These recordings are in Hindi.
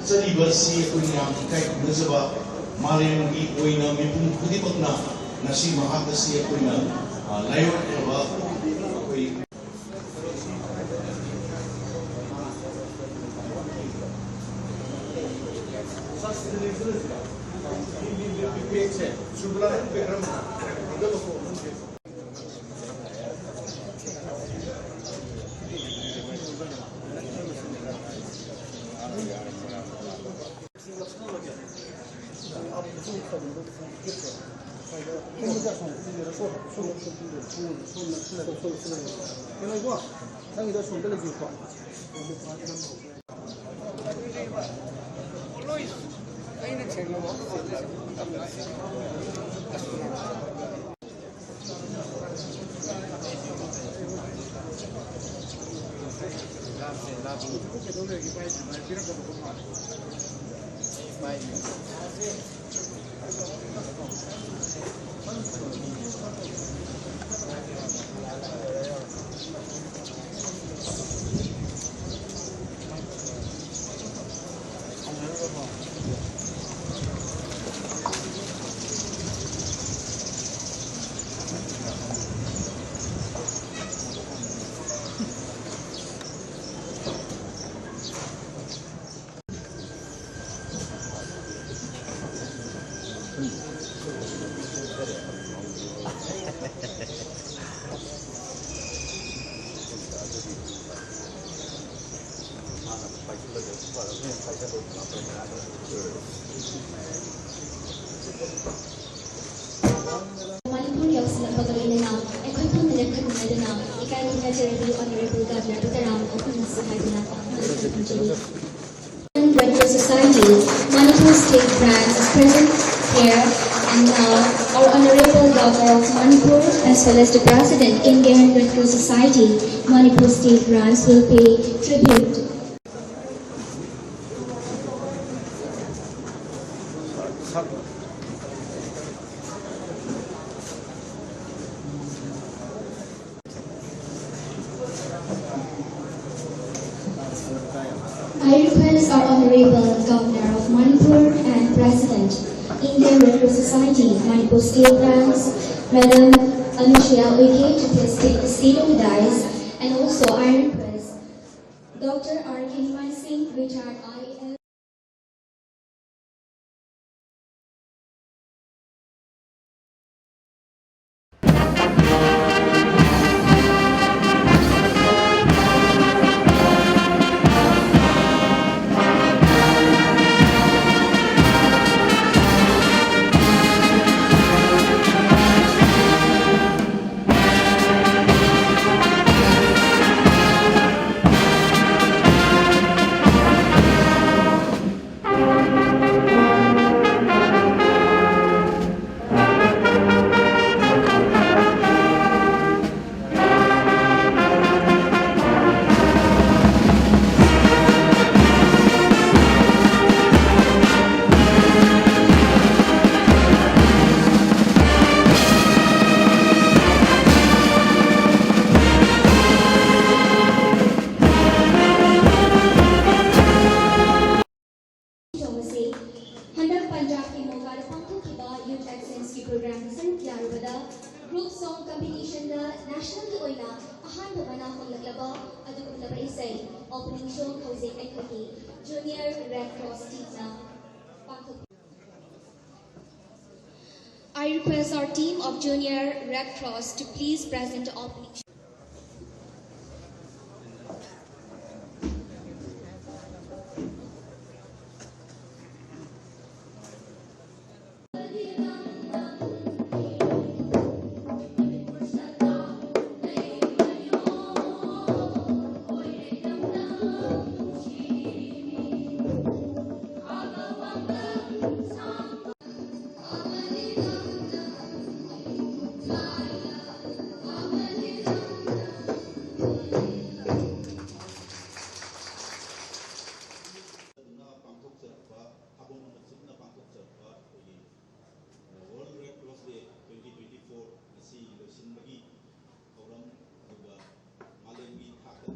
Salibasi ako niya kahit nasaba malayong ikoy na may pumutipag na si mahakasi ako na layo na ba ako'y Manipur yausila pagawin na ay ko'y pumalagkat na doon na ikay pinajarabi Honorable Governor Tutarang o pinasakay na Red Cross Society, Manipur State Branch is present here, and now our Honorable Governor of Manipur as well as the President Indian Red Cross Society, Manipur State Branch will pay tribute. I request our Honorable Governor of Manipur and President, Indian Red Cross Society, Manipur State Branch, Madam Anushya Uike to please take the seat of the dais, and also I request Dr. R. Keniman Singh, retired IAS. group song competition da national ki oina ahan bana honglaba adugullaba isai opening show hojek aikaki junior red cross team na pangthok. I request our team of junior red cross to please present the opening show. World Red Cross Day 2024 ngasi loisinbagi thauram aduga malemgi thakta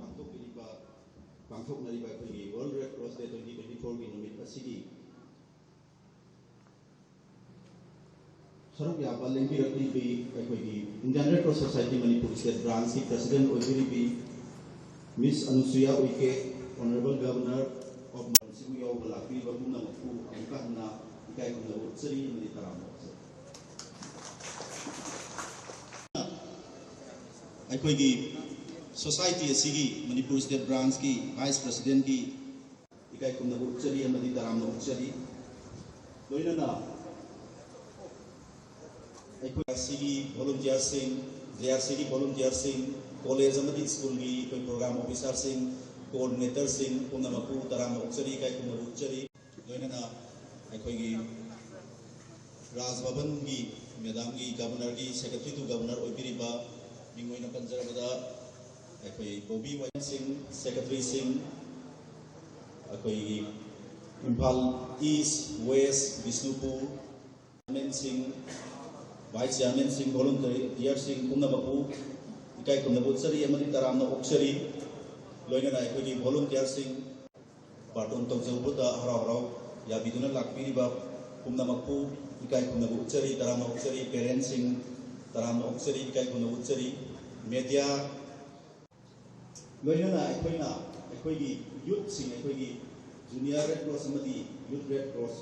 pangthoknariba akhoi World Red Cross Day 2024 gi numit asigi saruk yaba lengbi rakni bi akhoi gi Indian Red Cross Society Manipur State Branch ki President Oibiri bi Miss Anusuya Uike, Honorable Governor of Mansibu Yawbala Pi Babuna Mafu Amkahna Ikai Kumna Utsari Manitaram अखोगी सोसाइटी असिगी मणिपुर स्टेट ब्रांच की वाइस प्रेसिडेंट की इकाई कुमना उच्चरी अमदी तराम उच्चरी लोइनना अखोई असिगी वॉलंटियर सिंह जेआरसी की वॉलंटियर सिंह कॉलेज अमदी स्कूल की कोई प्रोग्राम ऑफिसर सिंह कोऑर्डिनेटर सिंह कुमना मकू तराम उच्चरी इकाई कुमना उच्चरी लोइनना अखोगी राजभवन की मैडम की गवर्नर की सेक्रेटरी टू गवर्नर ओइबिरिबा मिंगोइना पंजरबदा अखोई बॉबी वाइन सिंह सेक्रेटरी सिंह अखोई Imphal east west Bishnupur chairman सिंह वाइस चेयरमैन सिंह वॉलंटियर सिंह कुमनबपु इकाई कुमनबुचरी अमदि तरामना ओक्सरी लोइना अखोई वॉलंटियर सिंह बाटोन तौजौबदा हराव हराव याबिदुना लाकपिरिबा कुमनबपु इकाई कुमनबुचरी तरामना ओक्सरी पेरेंट्स सिंह तराम ऑक्सरी इकाई कुमना उच्चरी मीडिया लोइना अखोई यूथ सिंह अखोई junior red cross youth red cross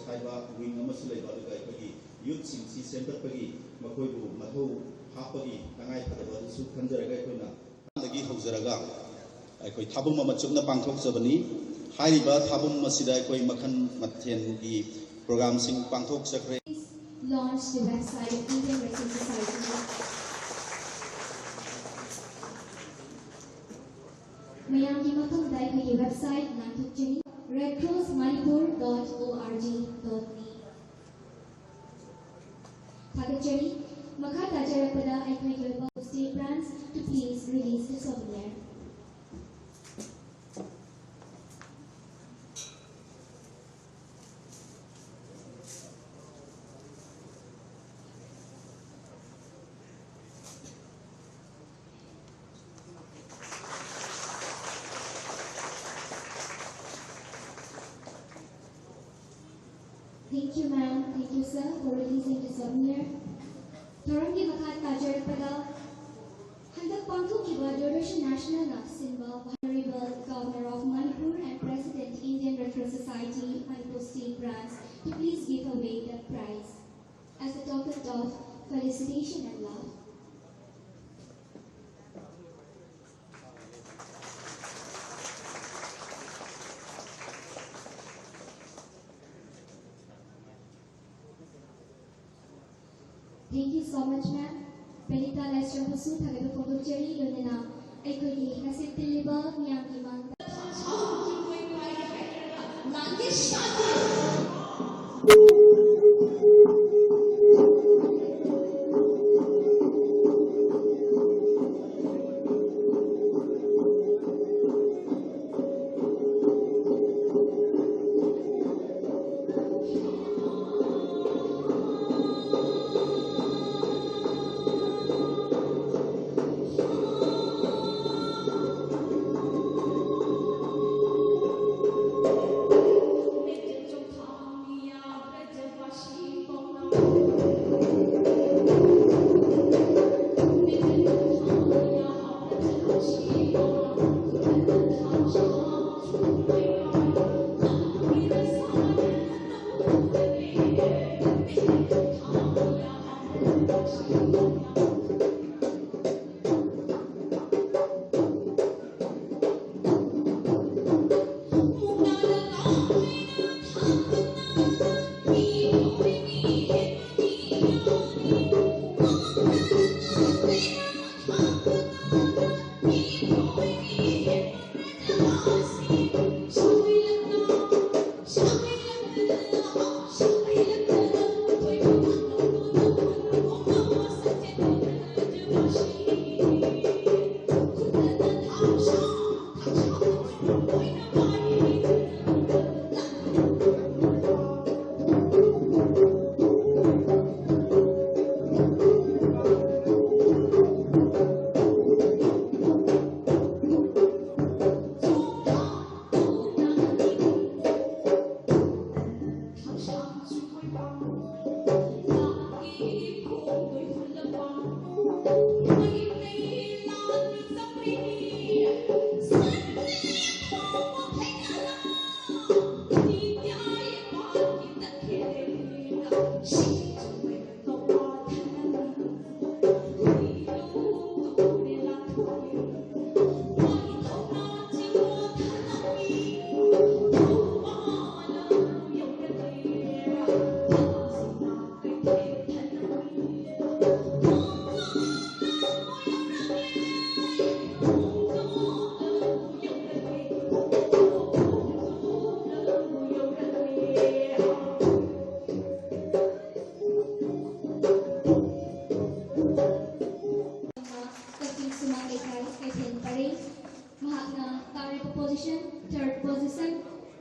wing अखोई यूथ सिंह सी सेंपरपगी मखोइबु मथौ हापगी तंगाई फदबदसु खंजरगा अखोइना दगी हौजरगा अखोई थाबुम मचुकना पांथोकजबनी हाइरिबा थाबुम मसिदा अखोई मखन मथेन की प्रोग्राम सिंह पांथोकजख्रे Launch the website of Indian Red Cross Society. Mayam ki mafam dai ko ye website nantuk chani redcrossmanipur.org.me. Thagachari makha tajarapada aikoi global state brands to please release the souvenir. Thank you, ma'am. Thank you, sir, for releasing the souvenir. Thoramgi Makhat Tajarpada, Handak Pangtu Kiba, Duration National Naksimba, Honorable Governor of Manipur and President Indian Red Cross Society, Manipur State Branch, to please give away the prize as a token of felicitation and love. Thank you so much, ma'am. Penita Lestrom Pasu, Tagada Pondokjari, Lunena, Ekoi, Nasit Diliba, Miyaki Man.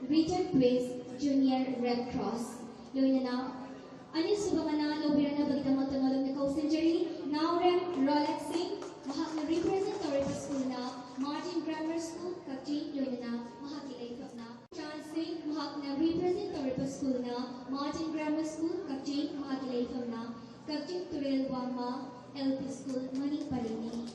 Written Quiz Junior Red Cross. Loinana, Anisubamana, Lobirana Bagdamato Nicole Century, Naurem, Rolex Singh, Mahakna Representative School na, Martin Grammar School, Kati, Loinana, Mahakilay Kapna, Chan Singh, Mahakna Representative School na, Martin Grammar School, Kati, Mahakilay Kapna, Kati Turel Wama, LP School, Mani Parini.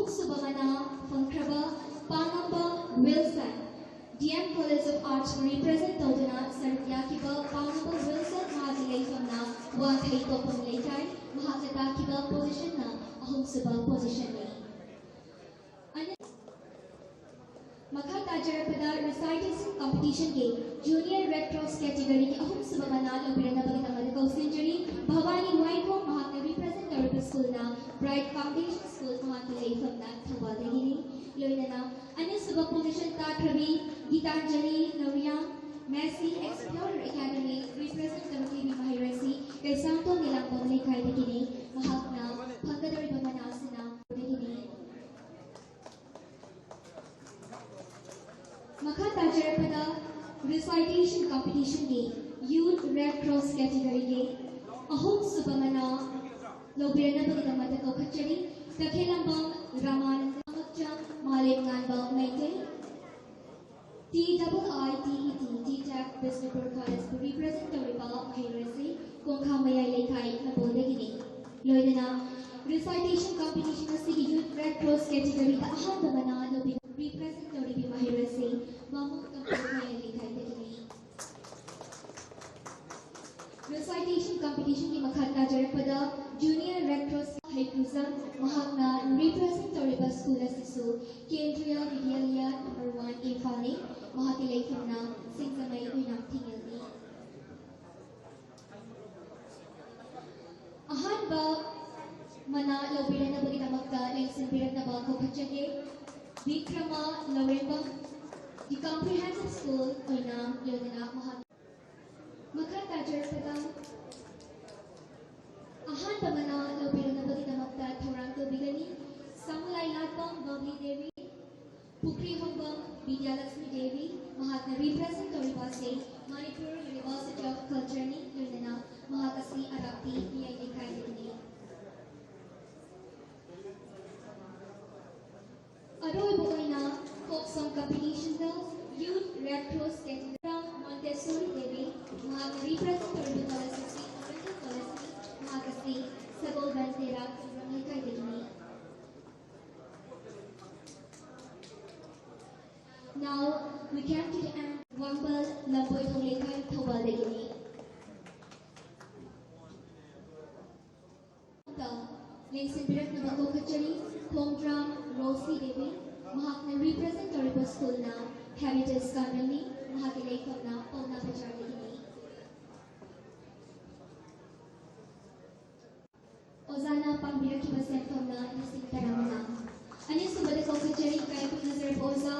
Subamana Fankraba Pangamba Wilson DM College of Arts represent Todana Saryakiba Pangamba Wilson Mahadilay Famna Wakai Topam Laikai Mahakatakiba position na Ahum Suba position ni Makatajarpada recitation competition ke Junior Red Cross category ke Ahum Subamana Lobirana Bagita Medical Century Bhavani Waiko Mahakna represent Taripa School na Bright Foundation School Mahakilay Famna Thawadagini Loinana Anya Suba position Takravi Gitanjali Noriam Messi Explorer Academy represent Taripa Mahirasi kay Santo Nilang Pamalikai Dagini Mahakna Pagkadari Bamanasana Dagini Makatajarpada recitation competition ke Youth Red Cross category ke Ahum Subamana Lobirana Bagita Madako Kachari Takhelambang Ramananda Makjang Malim Nganbang Maite TIITET TTAC Bisnupur College represent Toripa Mahirasi Kongkamaya Laikai Napodagini Loinana recitation competition Asigi Youth Red Cross category ka Aham Babana Lobirana represent Toripi Mahirasi Mamuk Kongkamaya Laikai Dagini Recitation competition ki Makatajarpada Junior Red Cross Haikuzam Mahakna represent Toriba School Sisu Kendriya Vidyalaya No. 1 Infani Mahatilay Famna Singsamay Uinam Tingilni Ahan ba Mana Lobirana Bagita Magda Lengsin Birat na ba Kokachage Vikrama Loremba The Comprehensive School Uinam Yodana Mahat Makatajarpada Ahan Pamana Lobirana Bagita Magda Toronto Bigani Samulay Latbang Babli Devi Pukri Hombang Vidyalakshmi Devi Mahatna represent Toripa State Manipur University of Culture ni Yodana Mahatasi Arapti Niyay Laikai Aroy Boyna folk song competition na Youth Red Cross category Montessori Devi Mahakna represent Toripa College Oriental College Mahakasi Sagol Bantera Ramaikai Degini. Now we come to the end. Wambal Lamboy Tonglekai Tawal Degini. Lengsin Birak na Bako Kachari Kongdram Rosi Devi Mahakna represent Toripa School na Heritage Garden Mahakilay Famna Pauna Pachar Degini. Ozana Pangbirak Hibasen Famna Nising Taramana Anis Subadako Kachari Kaikut Nazar Boza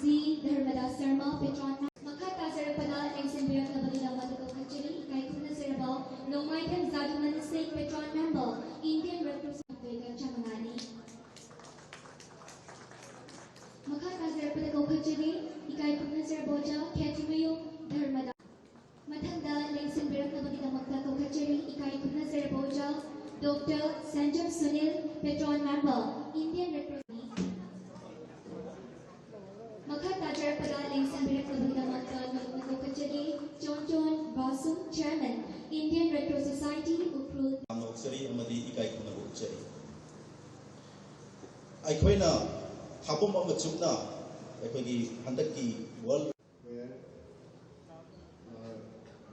Z. Dharmada Sarma Petron Makatajarpada Lengsin Birak na Bagita Madako Kachari Kaikut Nazar Bo Lomaitan Zaduman Singh Petron member Indian Red Cross Chamangani Makatajarpada Kokachari Ikai Nazar Boja Katimayo Dharmada Matanda Lengsin Birak na Bagita Magda Kokachari Ikai Nazar Boja Dr. Sanjay Sunil Petron member Indian Red Cross Makatajarpada Lengsin Birak na Bagita Magda Kokachari Chonchon Basu Chairman Indian Red Cross Society Ukrul Amnoksari Amadi Ikai Kunabuksari Aikoina Habum Amachumna Aikogi Handaki World where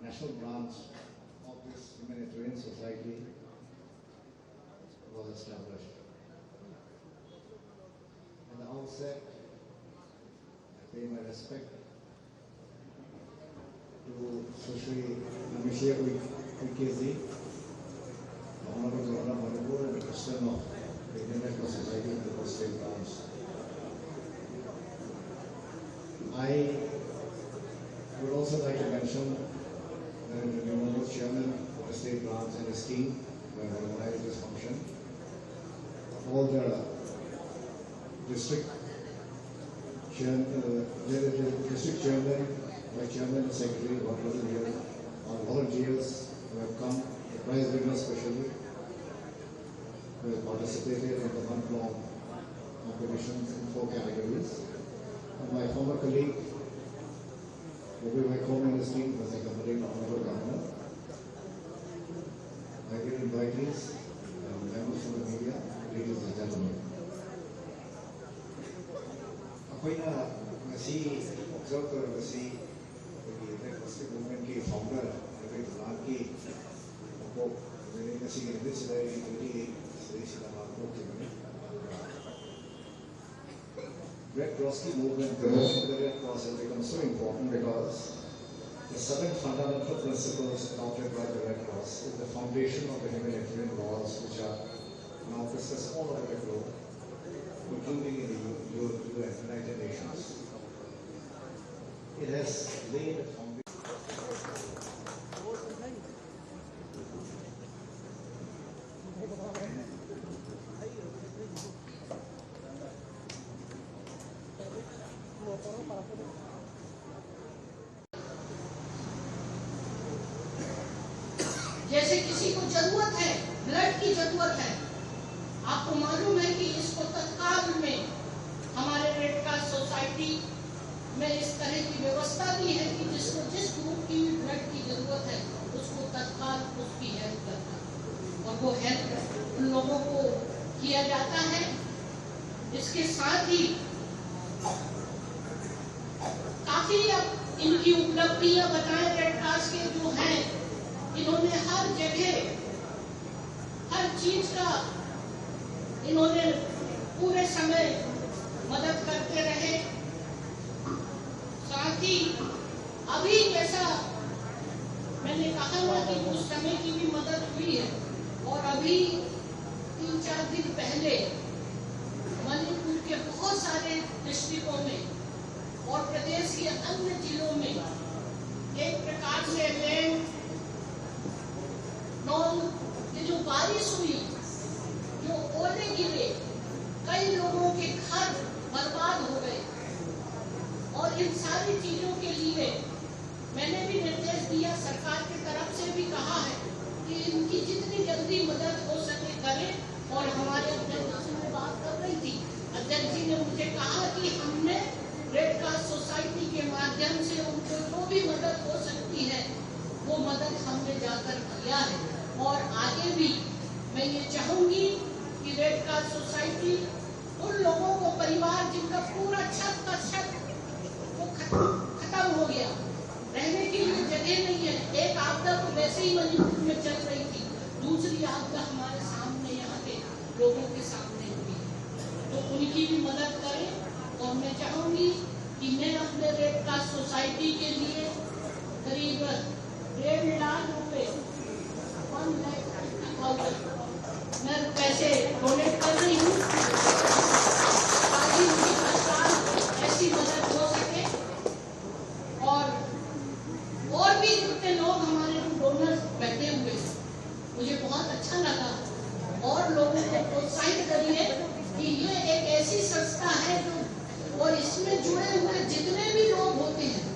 national branch of this humanitarian society was established. At the outset, I pay my respect to Sushri Amisha Uikezi, the Honorable Governor of Manipur and the President of the Indian Red Cross Society in the State Branch. I would also like to mention the Honorable Chairman of the State Branch and his team who have organized this function. all the district chairman, district chairman, vice chairman, and secretary, whatever here, our volunteers who have come, the prize winners especially, who have participated in the month-long competitions in 4 categories. And my former colleague, Bobby Wycombe and his team was accompanying the Honorable Governor. My dear invitees, members of the media, ladies and gentlemen. अखोइना ngasi observe करबसी Democratic Movement की founder दुलान की को ngasi के दिस है कि श्री सीताराम को के बने Red Cross की movement the Red Cross has become so important because the 7 fundamental principles adopted by the Red Cross is the foundation of the humanitarian laws which are now practiced all over the globe, including in the UN, United Nations. It has laid a foundation. जैसे किसी को जरूरत है, ब्लड की जरूरत है, आपको मालूम है कि इसको तत्काल में हमारे रेड क्रॉस सोसाइटी में इस तरह की व्यवस्था दी है कि जिसको जिस ग्रुप की ब्लड की जरूरत है उसको तत्काल उसकी हेल्प करना और वो हेल्प उन लोगों को किया जाता है। इसके साथ ही काफी अब इनकी उपलब्धियां बताएं रेड क्रॉस के जो हैं, इन्होंने हर जगह हर चीज का इन्होंने पूरे समय मदद करते रहे। साथ ही अभी जैसा मैंने कहा ना कि उस समय की भी मदद हुई है और अभी 3-4 दिन पहले मणिपुर के बहुत सारे डिस्ट्रिक्टों में और प्रदेश के अन्य जिलों में एक प्रकार से ये जो बारिश हुई, जो ओले गिरे, कई लोगों के घर बर्बाद हो गए और इन सारी चीजों के लिए मैंने भी निर्देश दिया, सरकार की तरफ से भी कहा है कि इनकी जितनी जल्दी मदद हो सके करें। और हमारे अध्यक्ष से मैं बात कर रही थी, अध्यक्ष जी ने मुझे कहा कि हमने रेड क्रॉस सोसाइटी के माध्यम से उनको जो भी मदद हो सकती है वो मदद हमने जाकर किया है। और आगे भी मैं ये चाहूंगी कि रेड क्रॉस सोसाइटी उन लोगों को, परिवार जिनका पूरा छत का छत वो खत्म हो गया, रहने के लिए जगह नहीं है। एक आपदा तो वैसे ही मणिपुर में चल रही थी, दूसरी आपदा हमारे सामने यहाँ के लोगों के सामने हुई, तो उनकी भी मदद करें। और मैं चाहूंगी कि मैं अपने रेड क्रॉस सोसाइटी के लिए करीब 1.5 लाख रुपए 1,50,000 मैं पैसे डोनेट कर रही हूँ ताकि उनकी तत्काल ऐसी मदद हो सके। और भी जितने लोग हमारे डोनर्स बैठे हुए हैं, मुझे बहुत अच्छा लगा। और लोगों को प्रोत्साहित करिए कि ये एक ऐसी संस्था है जो, और इसमें जुड़े हुए जितने भी लोग होते हैं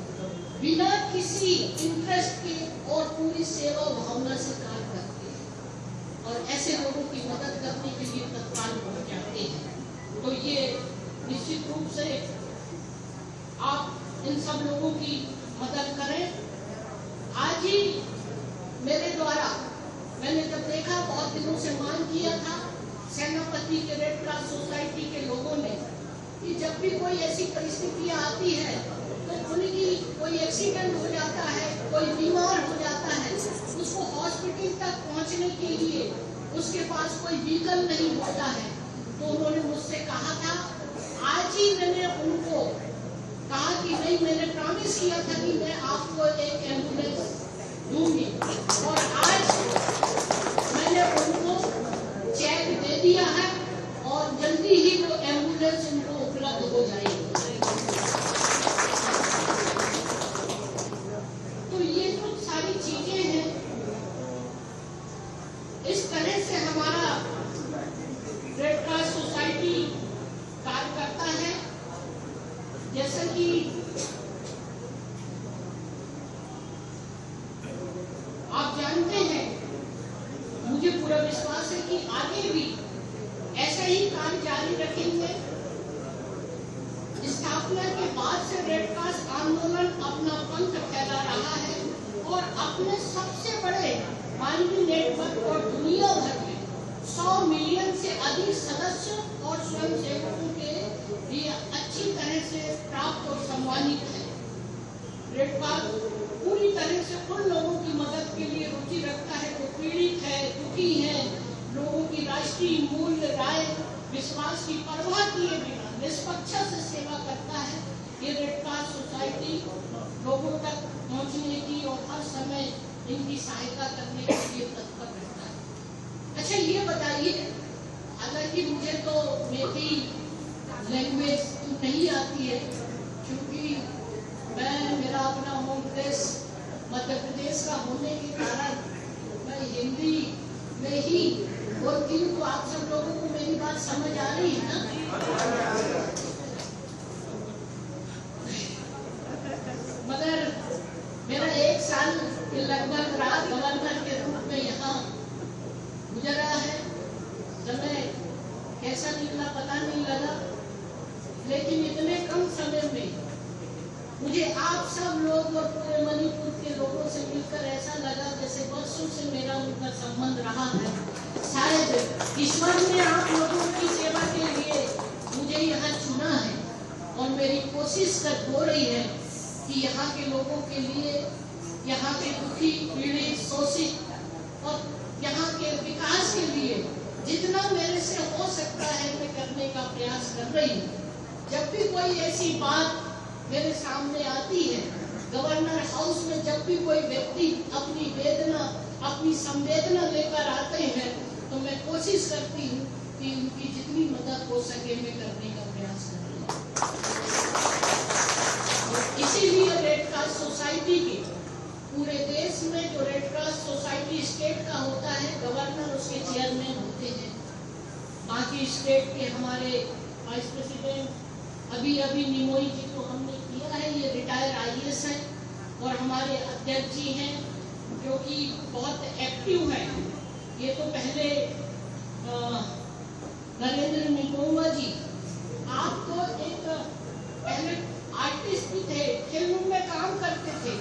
बिना किसी इंटरेस्ट के और पूरी सेवा भावना से कार्य करते हैं और ऐसे लोगों की मदद करने के लिए तत्काल पहुंच जाते हैं। तो ये निश्चित रूप से आप इन सब लोगों की मदद करें। आज ही मेरे द्वारा मैंने जब देखा, बहुत दिनों से मांग किया था सेनापति के रेड क्रॉस सोसाइटी के लोगों ने कि जब भी कोई ऐसी परिस्थितियां आती है तो उनकी कोई एक्सीडेंट हो जाता है, कोई बीमार हो जाता है, उसको हॉस्पिटल तक पहुंचने के लिए उसके पास कोई व्हीकल नहीं होता है। तो उन्होंने मुझसे कहा था, आज ही मैंने उनको कहा कि नहीं, मैंने प्रॉमिस किया था कि मैं आपको एक एम्बुलेंस दूंगी और आज मैंने उनको चेक दे दिया है और जल्दी ही वो एम्बुलेंस उनको उपलब्ध हो जाएगी। तो ये जो सारी चीजें हैं, इस तरह से हमारा रेड क्रॉस स्थापना के बाद से रेड क्रॉस आंदोलन अपना पंख फैला रहा है और अपने सबसे बड़े मानवीय नेटवर्क और दुनिया भर में 100 मिलियन से अधिक सदस्य और स्वयंसेवकों के लिए अच्छी तरह से प्राप्त और सम्मानित है। रेड क्रॉस पूरी तरह से उन लोगों की मदद के लिए रुचि रखता है जो पीड़ित है, दुखी है, लोगों की राष्ट्रीय मूल्य, राय, विश्वास की परवाह किए बिना निष्पक्षता से सेवा करता है। ये रेड क्रॉस सोसाइटी लोगों तक पहुंचने की और हर समय इनकी सहायता करने के लिए तत्पर रहता है। अच्छा ये बताइए, हालांकि मुझे तो मेरी लैंग्वेज नहीं आती है क्योंकि मेरा अपना होम प्रदेश मध्य प्रदेश का होने के कारण मैं हिंदी में ही बोलती हूँ। तो आप सब लोगों को मेरी बात समझ आ रही है ना? मगर मेरा 1 साल के लगभग रहा गवर्नर के रूप में यहाँ गुजरा है। समय कैसा निकला पता नहीं लगा, लेकिन इतने कम समय में मुझे आप सब लोग और पूरे मणिपुर के लोगों से मिलकर ऐसा लगा जैसे वर्षों से मेरा उनका संबंध रहा है। शायद ईश्वर ने आप लोगों की सेवा के लिए मुझे यहाँ चुना है और मेरी कोशिश हो रही है कि यहाँ के लोगों के लिए, यहाँ के दुखी, पीड़ित, शोषित और यहाँ के विकास के लिए जितना मेरे से हो सकता है मैं करने का प्रयास कर रही हूँ। जब भी कोई ऐसी बात मेरे सामने आती है, गवर्नर हाउस में जब भी कोई व्यक्ति अपनी वेदना, अपनी संवेदना लेकर आते हैं, तो मैं कोशिश करती हूँ कि उनकी जितनी मदद हो सके मैं करने का प्रयास करूँ। इसीलिए रेड क्रॉस सोसाइटी के पूरे देश में जो रेड क्रॉस सोसाइटी स्टेट का होता है, गवर्नर उसके चेयरमैन होते हैं। बाकी स्टेट के हमारे वाइस प्रेसिडेंट अभी निमोई जी को हमने किया है, ये रिटायर IAS हैं और हमारे अध्यक्ष जी हैं जो कि बहुत एक्टिव हैं। ये तो पहले नरेंद्र निकोमा जी, आप तो एक पहले आर्टिस्ट भी थे, फिल्म में काम करते थे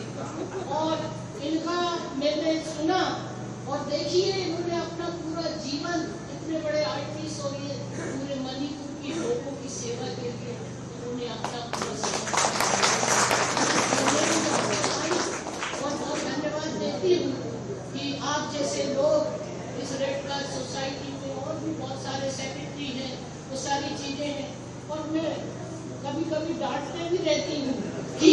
और इनका मैंने सुना और देखिए इन्होंने अपना पूरा जीवन इतने बड़े आर्टिस्ट और ये पूरे मणिपुर की लोगों की सेवा के लिए उन्होंने अपना और बहुत धन्यवाद देती हूँ कि आप जैसे लोग इस रेड क्रॉस सोसाइटी में, और भी बहुत सारे सेक्रेटरी हैं, वो सारी चीजें हैं। और मैं कभी कभी डांटते भी रहती हूँ कि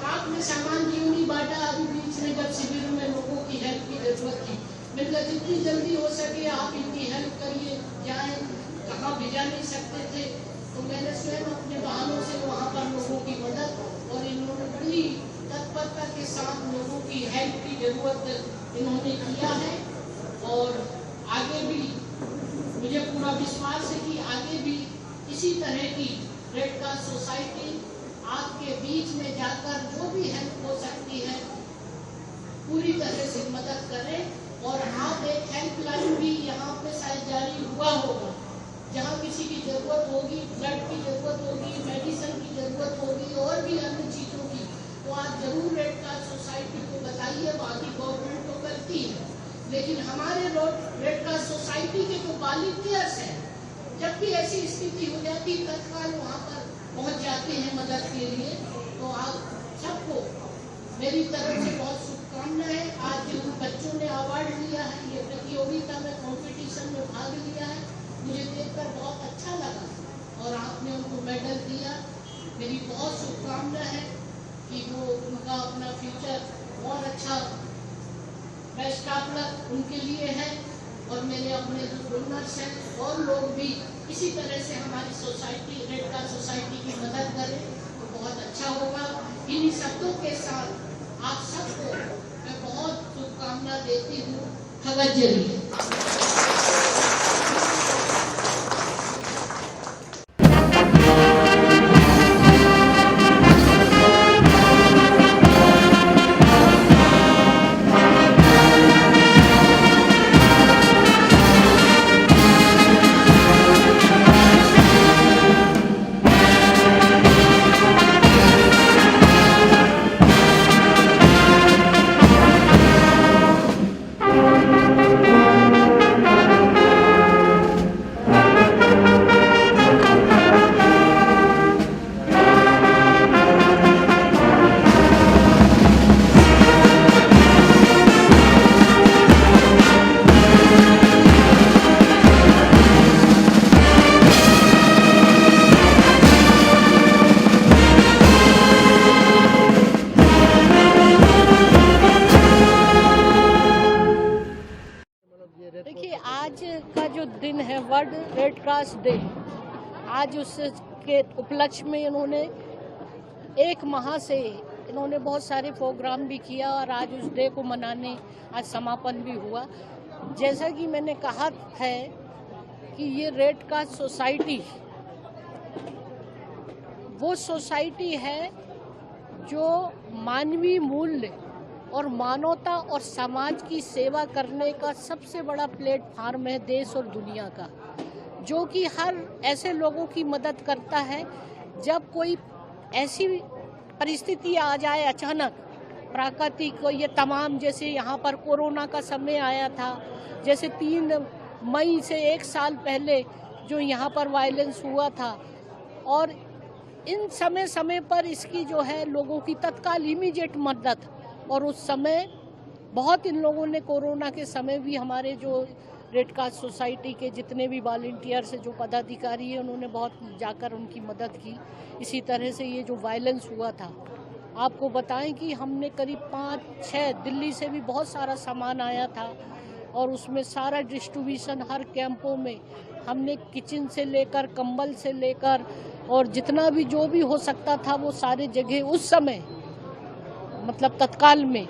आपने सामान क्यों नहीं बांटा अभी बीच में जब शिविर में लोगों की हेल्प की जरूरत थी। मैंने कहा जितनी जल्दी हो सके आप इनकी हेल्प करिए, जाए कहाँ भिजा नहीं सकते थे तो मैंने स्वयं अपने वाहनों से वहाँ पर लोगों की मदद, और इन्होंने बड़ी तत्परता के साथ लोगों की हेल्प की जरूरत इन्होंने किया है। और आगे भी मुझे पूरा विश्वास है कि आगे भी इसी तरह की रेड क्रॉस सोसाइटी आपके बीच में जाकर जो भी हेल्प हो सकती है पूरी तरह से मदद करें। और आप एक हेल्पलाइन भी यहाँ पे शायद जारी हुआ होगा, जहाँ किसी की जरूरत होगी, ब्लड की जरूरत होगी, मेडिसिन की जरूरत होगी और भी अन्य चीजों की, तो आप जरूर रेड क्रॉस सोसाइटी को बताइए। बाकी गवर्नमेंट तो करती है, लेकिन हमारे रेड क्रॉस सोसाइटी के जो वॉलंटियर्स हैं, जब भी ऐसी स्थिति हो जाती है तत्काल वहाँ पर पहुँच जाते हैं मदद के लिए। तो आप सबको मेरी तरफ से बहुत शुभकामनाएं। आज जिन बच्चों ने अवार्ड लिया है, ये प्रतियोगिता में कंपटीशन में भाग लिया है, मुझे देखकर बहुत अच्छा लगा और आपने उनको मेडल दिया। मेरी बहुत शुभकामना है कि वो उनका अपना फ्यूचर और अच्छा, बेस्ट ऑफ लक उनके लिए है। और मेरे अपने जो डोनर्स हैं और लोग भी इसी तरह से हमारी सोसाइटी, रेड क्रॉस सोसाइटी की मदद करें तो बहुत अच्छा होगा। इन्हीं शब्दों के साथ आप सबको मैं बहुत शुभकामना देती हूँ। खबरजरी। क्रॉस डे, आज उसके उपलक्ष्य में इन्होंने 1 माह से इन्होंने बहुत सारे प्रोग्राम भी किया और आज उस डे को मनाने आज समापन भी हुआ। जैसा कि मैंने कहा है कि ये रेड क्रॉस सोसाइटी वो सोसाइटी है जो मानवीय मूल्य और मानवता और समाज की सेवा करने का सबसे बड़ा प्लेटफार्म है देश और दुनिया का, जो कि हर ऐसे लोगों की मदद करता है जब कोई ऐसी परिस्थिति आ जाए अचानक प्राकृतिक, ये तमाम जैसे यहाँ पर कोरोना का समय आया था, जैसे 3 मई से 1 साल पहले जो यहाँ पर वायलेंस हुआ था, और इन समय पर इसकी जो है लोगों की तत्काल इमीडिएट मदद, और उस समय बहुत इन लोगों ने कोरोना के समय भी हमारे जो रेड क्रॉस सोसाइटी के जितने भी वॉलंटियर्स हैं, जो पदाधिकारी हैं, उन्होंने बहुत जाकर उनकी मदद की। इसी तरह से ये जो वायलेंस हुआ था, आपको बताएं कि हमने करीब 5-6 दिल्ली से भी बहुत सारा सामान आया था और उसमें सारा डिस्ट्रीब्यूशन हर कैंपों में हमने किचन से लेकर कंबल से लेकर और जितना भी जो भी हो सकता था वो सारे जगह उस समय मतलब तत्काल में,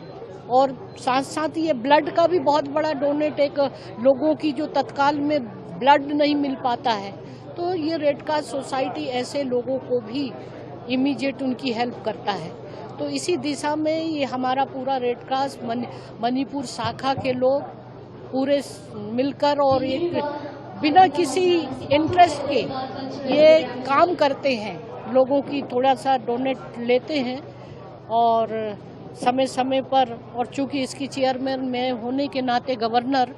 और साथ साथ ये ब्लड का भी बहुत बड़ा डोनेट, एक लोगों की जो तत्काल में ब्लड नहीं मिल पाता है, तो ये रेड क्रॉस सोसाइटी ऐसे लोगों को भी इमीडिएट उनकी हेल्प करता है। तो इसी दिशा में ये हमारा पूरा रेड क्रॉस मणिपुर शाखा के लोग पूरे मिलकर और एक बिना किसी इंटरेस्ट के ये काम करते हैं, लोगों की थोड़ा सा डोनेट लेते हैं और समय समय पर, और चूंकि इसकी चेयरमैन मैं होने के नाते गवर्नर,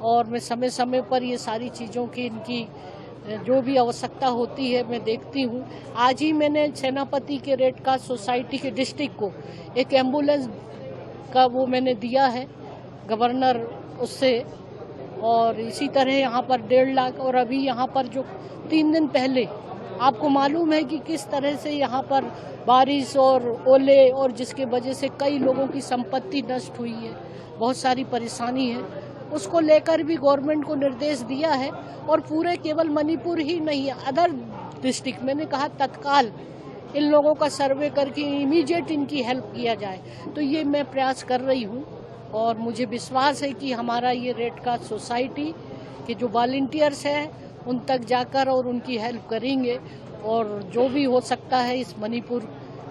और मैं समय समय पर ये सारी चीज़ों की इनकी जो भी आवश्यकता होती है मैं देखती हूँ। आज ही मैंने सेनापति के रेड क्रॉस सोसाइटी के डिस्ट्रिक्ट को एक एम्बुलेंस का वो मैंने दिया है गवर्नर उससे, और इसी तरह यहाँ पर 1.5 लाख, और अभी यहाँ पर जो 3 दिन पहले आपको मालूम है कि किस तरह से यहाँ पर बारिश और ओले और जिसके वजह से कई लोगों की संपत्ति नष्ट हुई है, बहुत सारी परेशानी है, उसको लेकर भी गवर्नमेंट को निर्देश दिया है। और पूरे केवल मणिपुर ही नहीं, अदर डिस्ट्रिक्ट मैंने कहा तत्काल इन लोगों का सर्वे करके इमीडिएट इनकी हेल्प किया जाए। तो ये मैं प्रयास कर रही हूँ और मुझे विश्वास है कि हमारा ये रेड क्रॉस सोसाइटी के जो वॉलंटियर्स हैं उन तक जाकर और उनकी हेल्प करेंगे, और जो भी हो सकता है इस मणिपुर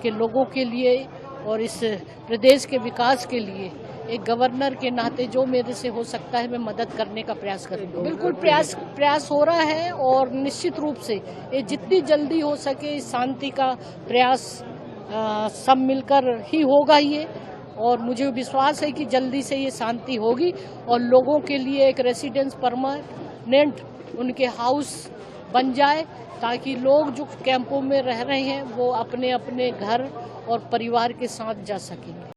के लोगों के लिए और इस प्रदेश के विकास के लिए एक गवर्नर के नाते जो मेरे से हो सकता है मैं मदद करने का प्रयास करूँगी। बिल्कुल प्रयास हो रहा है, और निश्चित रूप से ये जितनी जल्दी हो सके इस शांति का प्रयास सब मिलकर ही होगा ये, और मुझे विश्वास है कि जल्दी से ये शांति होगी और लोगों के लिए एक रेसिडेंस परमानेंट उनके हाउस बन जाए, ताकि लोग जो कैंपों में रह रहे हैं वो अपने अपने घर और परिवार के साथ जा सकेंगे।